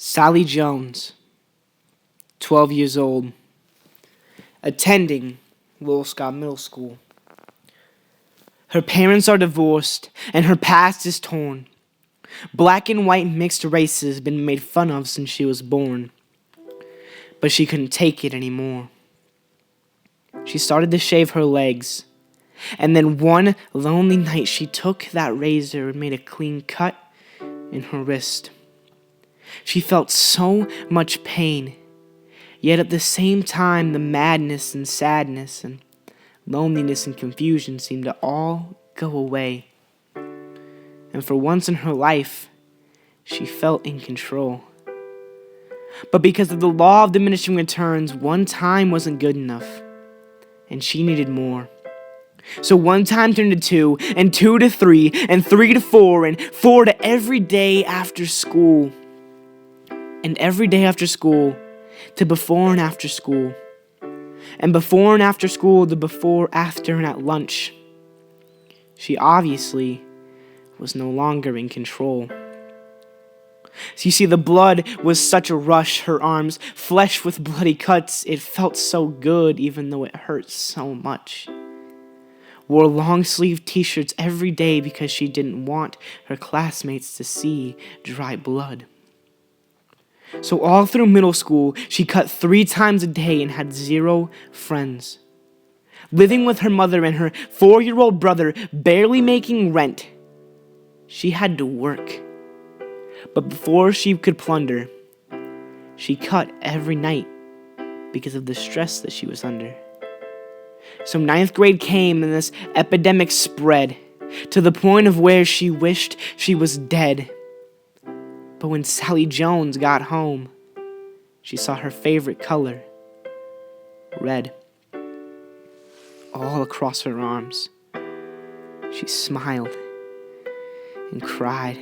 Sally Jones, 12 years old, attending Lowell Scott Middle School. Her parents are divorced and her past is torn. Black and white mixed races have been made fun of since she was born. But she couldn't take it anymore. She started to shave her legs. And then one lonely night she took that razor and made a clean cut in her wrist. She felt so much pain, yet at the same time the madness and sadness and loneliness and confusion seemed to all go away. And for once in her life, she felt in control. But because of the law of diminishing returns, one time wasn't good enough, and she needed more. So one time turned to two, and two to three, and three to four, and four to every day after school. And every day after school to before and after school. And before and after school to before, after, and at lunch. She obviously was no longer in control. So you see, the blood was such a rush, her arms, flesh with bloody cuts. It felt so good even though it hurt so much. Wore long-sleeved t-shirts every day because she didn't want her classmates to see dry blood. So all through middle school, she cut 3 times a day and had 0 friends. Living with her mother and her 4-year-old brother, barely making rent. She had to work. But before she could plunder, she cut every night because of the stress that she was under. So 9th grade came and this epidemic spread to the point of where she wished she was dead. But when Sally Jones got home, she saw her favorite color, red, all across her arms. She smiled and cried.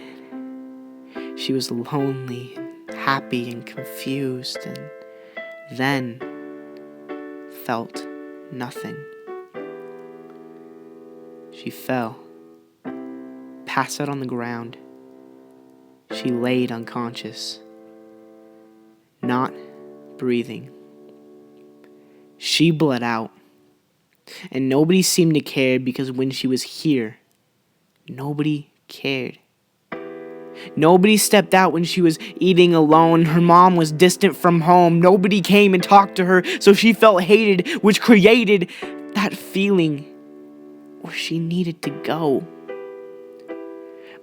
She was lonely and happy and confused, and then felt nothing. She fell, passed out on the ground. She laid unconscious, not breathing. She bled out, and nobody seemed to care because when she was here, nobody cared. Nobody stepped out when she was eating alone. Her mom was distant from home. Nobody came and talked to her, so she felt hated, which created that feeling where she needed to go.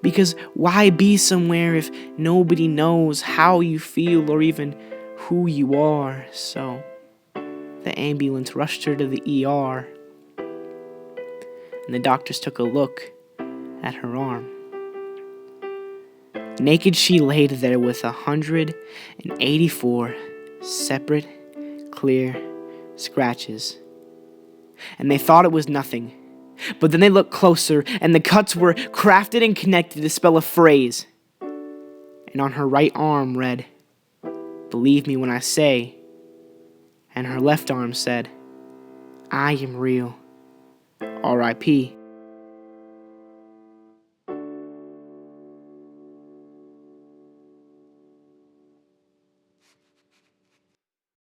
Because why be somewhere if nobody knows how you feel or even who you are? So the ambulance rushed her to the ER, and the doctors took a look at her arm. Naked, she laid there with 184 separate, clear scratches. And they thought it was nothing. But then they looked closer, and the cuts were crafted and connected to spell a phrase. And on her right arm read, "Believe me when I say," and her left arm said, "I am real. R.I.P."